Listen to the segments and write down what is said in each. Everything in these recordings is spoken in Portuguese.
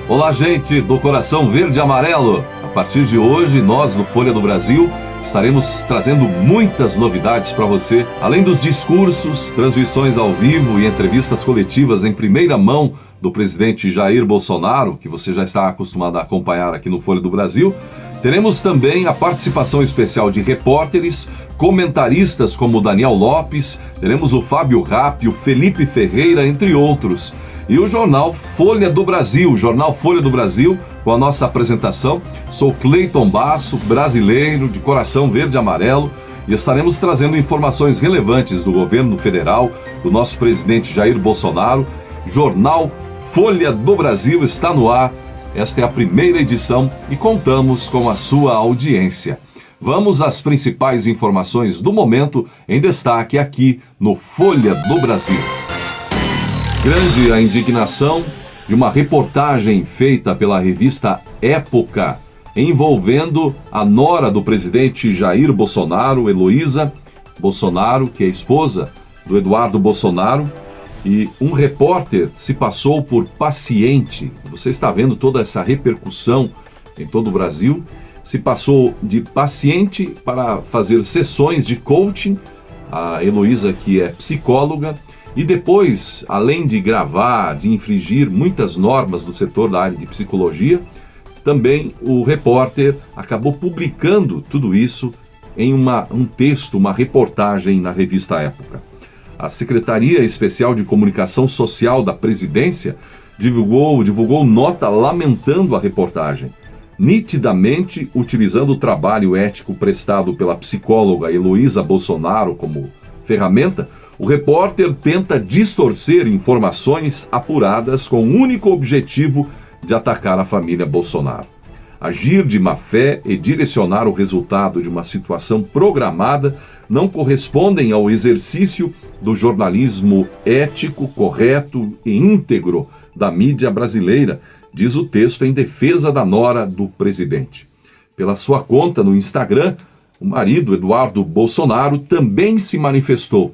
Olá, gente do Coração Verde e Amarelo. A partir de hoje, nós do Folha do Brasil estaremos trazendo muitas novidades para você, além dos discursos, transmissões ao vivo e entrevistas coletivas em primeira mão do presidente Jair Bolsonaro, que você já está acostumado a acompanhar aqui no Folha do Brasil. Teremos também a participação especial de repórteres, comentaristas como o Daniel Lopes, teremos o Fábio Rappi, o Felipe Ferreira, entre outros. E o jornal Folha do Brasil, com a nossa apresentação. Sou Cleiton Basso, brasileiro, de coração verde e amarelo, e estaremos trazendo informações relevantes do governo federal, do nosso presidente Jair Bolsonaro. Jornal Folha do Brasil está no ar. Esta é a primeira edição e contamos com a sua audiência. Vamos às principais informações do momento em destaque aqui no Folha do Brasil. Grande a indignação de uma reportagem feita pela revista Época, envolvendo a nora do presidente Jair Bolsonaro, Heloísa Bolsonaro, que é esposa do Eduardo Bolsonaro, e um repórter se passou por paciente. Você está vendo toda essa repercussão em todo o Brasil. Se passou de paciente para fazer sessões de coaching, a Heloísa, que é psicóloga, e depois, além de gravar, de infringir muitas normas do setor da área de psicologia, também o repórter acabou publicando tudo isso em um texto, uma reportagem na revista Época. A Secretaria Especial de Comunicação Social da Presidência divulgou nota lamentando a reportagem. Nitidamente, utilizando o trabalho ético prestado pela psicóloga Heloísa Bolsonaro como ferramenta, o repórter tenta distorcer informações apuradas com o único objetivo de atacar a família Bolsonaro. Agir de má fé e direcionar o resultado de uma situação programada não correspondem ao exercício do jornalismo ético, correto e íntegro da mídia brasileira, diz o texto em defesa da nora do presidente. Pela sua conta no Instagram, o marido, Eduardo Bolsonaro, também se manifestou.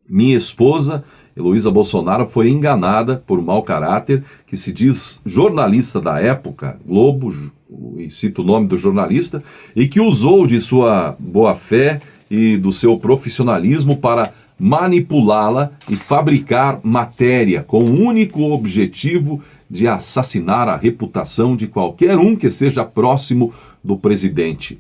Minha esposa, Heloísa Bolsonaro, foi enganada por mau caráter que se diz jornalista da Época, Globo, e cito o nome do jornalista, e que usou de sua boa-fé e do seu profissionalismo para manipulá-la e fabricar matéria com o único objetivo de assassinar a reputação de qualquer um que esteja próximo do presidente.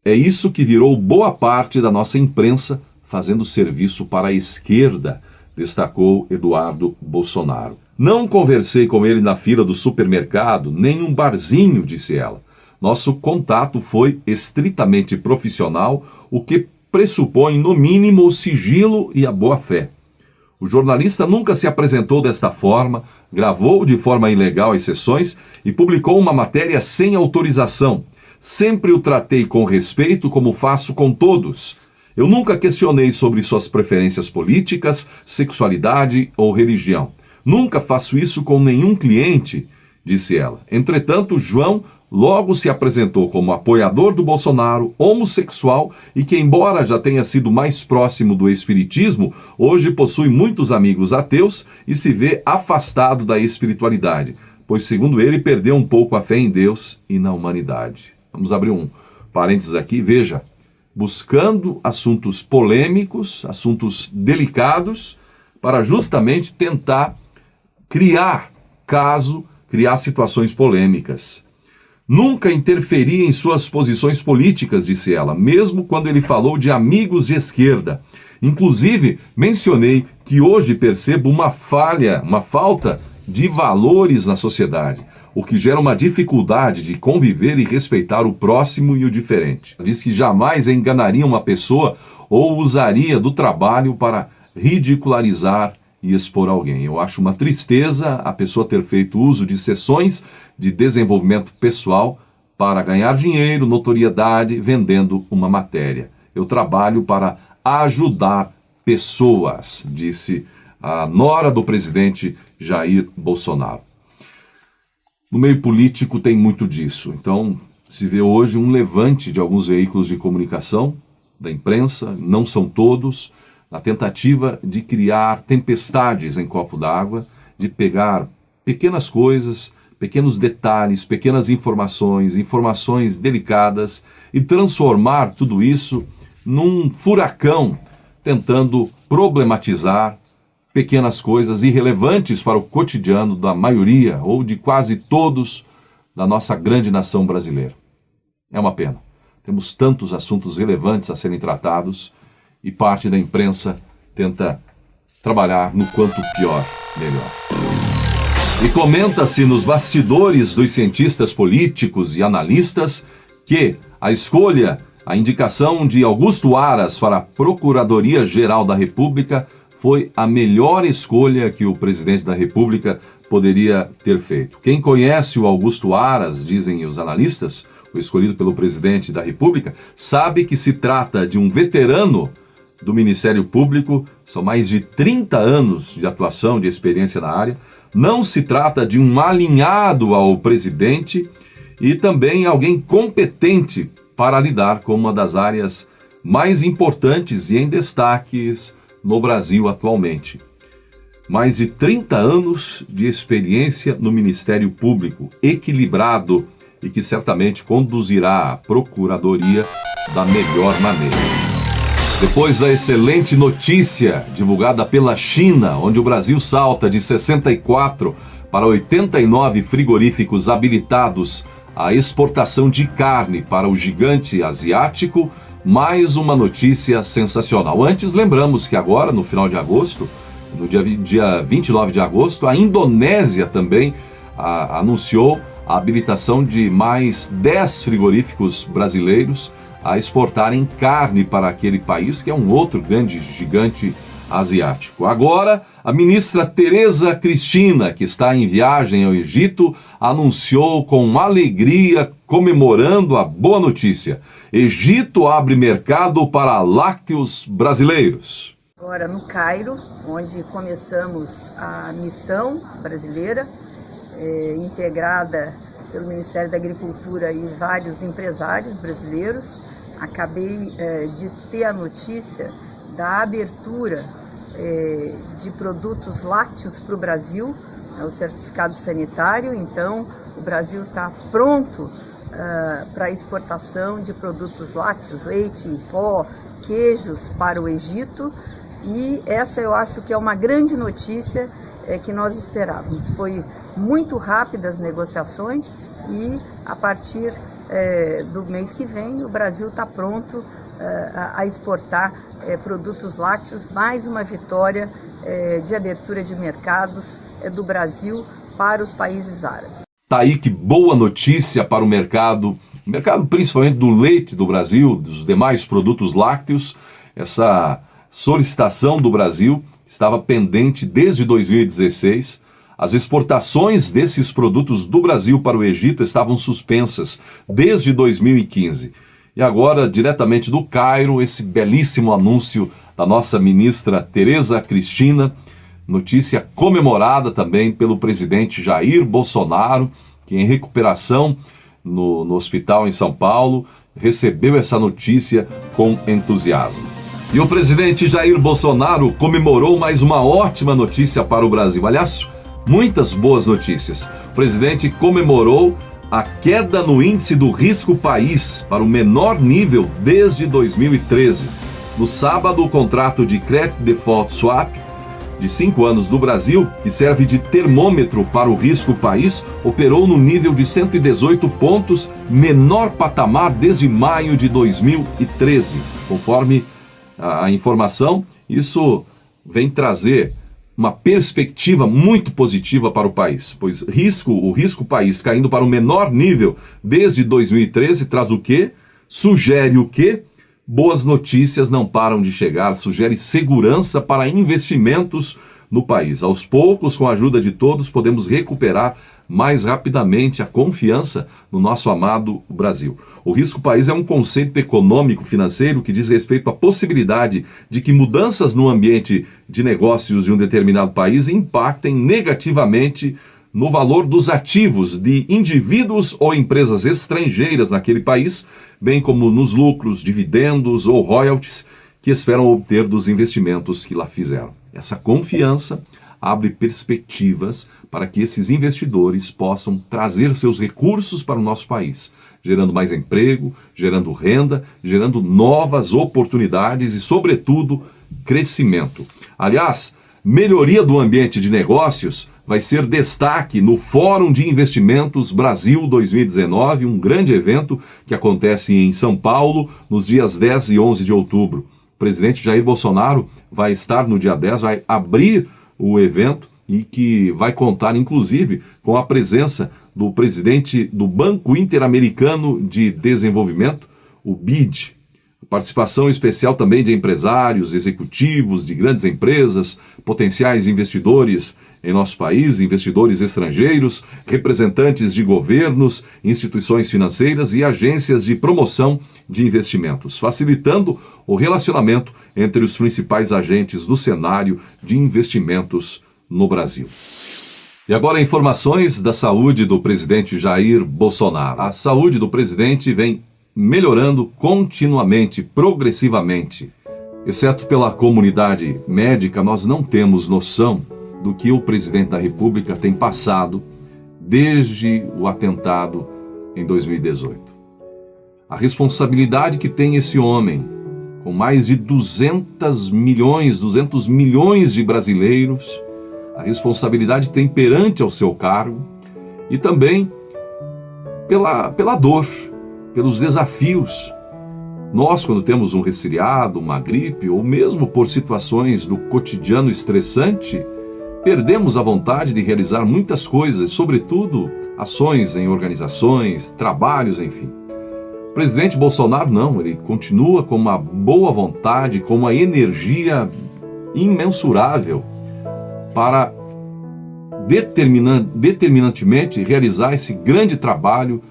É isso que virou boa parte da nossa imprensa fazendo serviço para a esquerda, destacou Eduardo Bolsonaro. Não conversei com ele na fila do supermercado, nem um barzinho, disse ela. Nosso contato foi estritamente profissional, o que pressupõe, no mínimo, o sigilo e a boa-fé. O jornalista nunca se apresentou desta forma, gravou de forma ilegal as sessões e publicou uma matéria sem autorização. Sempre o tratei com respeito, como faço com todos. Eu nunca questionei sobre suas preferências políticas, sexualidade ou religião. Nunca faço isso com nenhum cliente, disse ela. Entretanto, João logo se apresentou como apoiador do Bolsonaro, homossexual e que, embora já tenha sido mais próximo do espiritismo, hoje possui muitos amigos ateus e se vê afastado da espiritualidade, pois, segundo ele, perdeu um pouco a fé em Deus e na humanidade. Vamos abrir um parênteses aqui, veja. Buscando assuntos polêmicos, assuntos delicados, para justamente tentar criar situações polêmicas. Nunca interferi em suas posições políticas, disse ela, mesmo quando ele falou de amigos de esquerda. Inclusive, mencionei que hoje percebo uma falta de valores na sociedade, o que gera uma dificuldade de conviver e respeitar o próximo e o diferente. Diz que jamais enganaria uma pessoa ou usaria do trabalho para ridicularizar e expor alguém. Eu acho uma tristeza a pessoa ter feito uso de sessões de desenvolvimento pessoal para ganhar dinheiro, notoriedade, vendendo uma matéria. Eu trabalho para ajudar pessoas, disse a nora do presidente Jair Bolsonaro. No meio político tem muito disso. Então, se vê hoje um levante de alguns veículos de comunicação, da imprensa, não são todos, na tentativa de criar tempestades em copo d'água, de pegar pequenas coisas, pequenos detalhes, pequenas informações delicadas, e transformar tudo isso num furacão, tentando problematizar pequenas coisas irrelevantes para o cotidiano da maioria ou de quase todos da nossa grande nação brasileira. É uma pena. Temos tantos assuntos relevantes a serem tratados e parte da imprensa tenta trabalhar no quanto pior, melhor. E comenta-se nos bastidores dos cientistas políticos e analistas que a indicação de Augusto Aras para a Procuradoria-Geral da República foi a melhor escolha que o presidente da República poderia ter feito. Quem conhece o Augusto Aras, dizem os analistas, o escolhido pelo presidente da República, sabe que se trata de um veterano do Ministério Público, são mais de 30 anos de atuação, de experiência na área. Não se trata de um alinhado ao presidente e também alguém competente para lidar com uma das áreas mais importantes e em destaques no Brasil atualmente. Mais de 30 anos de experiência no Ministério Público, equilibrado e que certamente conduzirá a Procuradoria da melhor maneira. Depois da excelente notícia divulgada pela China, onde o Brasil salta de 64 para 89 frigoríficos habilitados à exportação de carne para o gigante asiático, mais uma notícia sensacional. Antes, lembramos que agora, no final de agosto, no dia 29 de agosto, a Indonésia também anunciou a habilitação de mais 10 frigoríficos brasileiros a exportarem carne para aquele país, que é um outro grande gigante asiático. Agora, a ministra Tereza Cristina, que está em viagem ao Egito, anunciou com alegria, comemorando a boa notícia: Egito abre mercado para lácteos brasileiros. Agora no Cairo, onde começamos a missão brasileira, integrada pelo Ministério da Agricultura e vários empresários brasileiros. Acabei de ter a notícia da abertura de produtos lácteos para o Brasil, o certificado sanitário. Então, o Brasil está pronto para a exportação de produtos lácteos, leite em pó, queijos para o Egito. E essa eu acho que é uma grande notícia que nós esperávamos. Foi muito rápida as negociações e a partir do mês que vem o Brasil está pronto a exportar produtos lácteos. Mais uma vitória de abertura de mercados do Brasil para os países árabes. Tá aí, que boa notícia para o mercado principalmente do leite do Brasil, dos demais produtos lácteos. Essa solicitação do Brasil estava pendente desde 2016. As exportações desses produtos do Brasil para o Egito estavam suspensas desde 2015. E agora, diretamente do Cairo, esse belíssimo anúncio da nossa ministra Tereza Cristina, notícia comemorada também pelo presidente Jair Bolsonaro, que em recuperação no hospital em São Paulo, recebeu essa notícia com entusiasmo. E o presidente Jair Bolsonaro comemorou mais uma ótima notícia para o Brasil. Aliás, muitas boas notícias. O presidente comemorou a queda no índice do risco país para o menor nível desde 2013. No sábado, o contrato de Credit Default Swap de 5 anos do Brasil, que serve de termômetro para o risco país, operou no nível de 118 pontos, menor patamar desde maio de 2013. Conforme a informação, isso vem trazer uma perspectiva muito positiva para o país, pois o risco país caindo para o menor nível desde 2013 traz o quê? Sugere o quê? Boas notícias não param de chegar, sugere segurança para investimentos no país. Aos poucos, com a ajuda de todos, podemos recuperar mais rapidamente a confiança no nosso amado Brasil. O risco país é um conceito econômico financeiro que diz respeito à possibilidade de que mudanças no ambiente de negócios de um determinado país impactem negativamente no valor dos ativos de indivíduos ou empresas estrangeiras naquele país, bem como nos lucros, dividendos ou royalties que esperam obter dos investimentos que lá fizeram. Essa confiança abre perspectivas para que esses investidores possam trazer seus recursos para o nosso país, gerando mais emprego, gerando renda, gerando novas oportunidades e, sobretudo, crescimento. Aliás, melhoria do ambiente de negócios vai ser destaque no Fórum de Investimentos Brasil 2019, um grande evento que acontece em São Paulo nos dias 10 e 11 de outubro. O presidente Jair Bolsonaro vai estar no dia 10, vai abrir o evento e que vai contar, inclusive, com a presença do presidente do Banco Interamericano de Desenvolvimento, o BID. Participação especial também de empresários, executivos de grandes empresas, potenciais investidores em nosso país, investidores estrangeiros, representantes de governos, instituições financeiras e agências de promoção de investimentos, facilitando o relacionamento entre os principais agentes do cenário de investimentos no Brasil. E agora informações da saúde do presidente Jair Bolsonaro. A saúde do presidente vem melhorando continuamente, progressivamente. Exceto pela comunidade médica, nós não temos noção do que o presidente da República tem passado desde o atentado em 2018. A responsabilidade que tem esse homem, com mais de 200 milhões de brasileiros, a responsabilidade tem perante ao seu cargo e também pela dor, pelos desafios. Nós, quando temos um resfriado, uma gripe, ou mesmo por situações do cotidiano estressante, perdemos a vontade de realizar muitas coisas, sobretudo ações em organizações, trabalhos, enfim. O presidente Bolsonaro não, ele continua com uma boa vontade, com uma energia imensurável para determinantemente realizar esse grande trabalho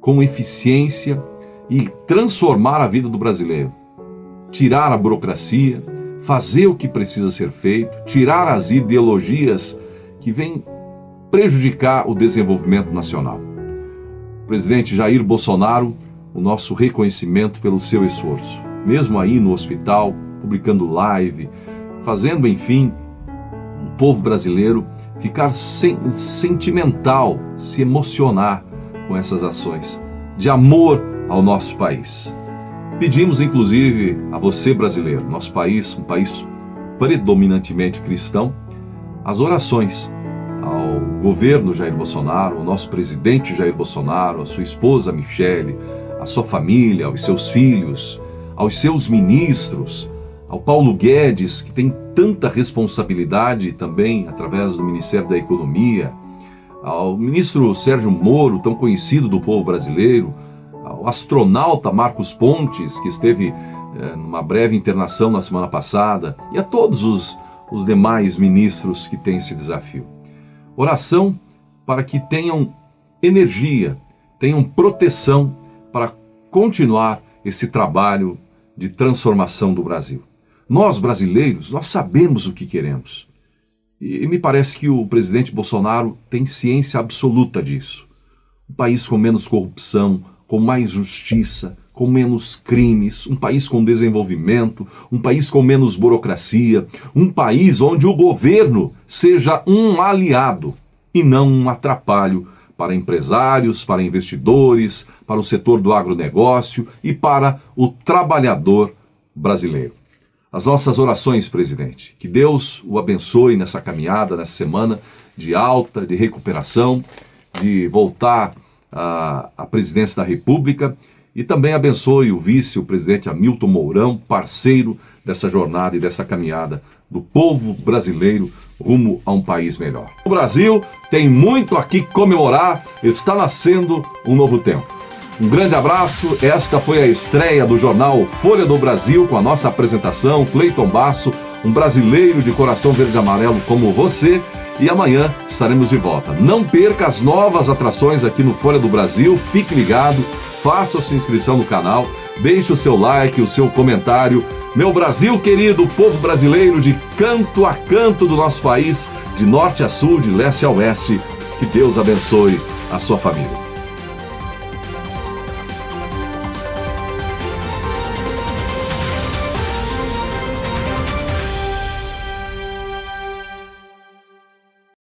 com eficiência e transformar a vida do brasileiro. Tirar a burocracia, fazer o que precisa ser feito, tirar as ideologias que vêm prejudicar o desenvolvimento nacional. Presidente Jair Bolsonaro, o nosso reconhecimento pelo seu esforço. Mesmo aí no hospital, publicando live, fazendo, enfim, o povo brasileiro ficar sentimental, se emocionar com essas ações de amor ao nosso país. Pedimos, inclusive, a você, brasileiro, nosso país, um país predominantemente cristão, as orações ao governo Jair Bolsonaro, ao nosso presidente Jair Bolsonaro, à sua esposa Michele, à sua família, aos seus filhos, aos seus ministros, ao Paulo Guedes, que tem tanta responsabilidade também através do Ministério da Economia, ao ministro Sérgio Moro, tão conhecido do povo brasileiro, ao astronauta Marcos Pontes, que esteve numa breve internação na semana passada, e a todos os demais ministros que têm esse desafio. Oração para que tenham energia, tenham proteção para continuar esse trabalho de transformação do Brasil. Nós, brasileiros, nós sabemos o que queremos. E me parece que o presidente Bolsonaro tem ciência absoluta disso. Um país com menos corrupção, com mais justiça, com menos crimes, um país com desenvolvimento, um país com menos burocracia, um país onde o governo seja um aliado e não um atrapalho para empresários, para investidores, para o setor do agronegócio e para o trabalhador brasileiro. As nossas orações, presidente, que Deus o abençoe nessa caminhada, nessa semana de alta, de recuperação, de voltar à presidência da República, e também abençoe o vice, o presidente Hamilton Mourão, parceiro dessa jornada e dessa caminhada do povo brasileiro rumo a um país melhor. O Brasil tem muito aqui comemorar, está nascendo um novo tempo. Um grande abraço, esta foi a estreia do jornal Folha do Brasil com a nossa apresentação, Cleiton Basso, um brasileiro de coração verde e amarelo como você, e amanhã estaremos de volta. Não perca as novas atrações aqui no Folha do Brasil, fique ligado, faça a sua inscrição no canal, deixe o seu like, o seu comentário. Meu Brasil querido, povo brasileiro de canto a canto do nosso país, de norte a sul, de leste a oeste, que Deus abençoe a sua família.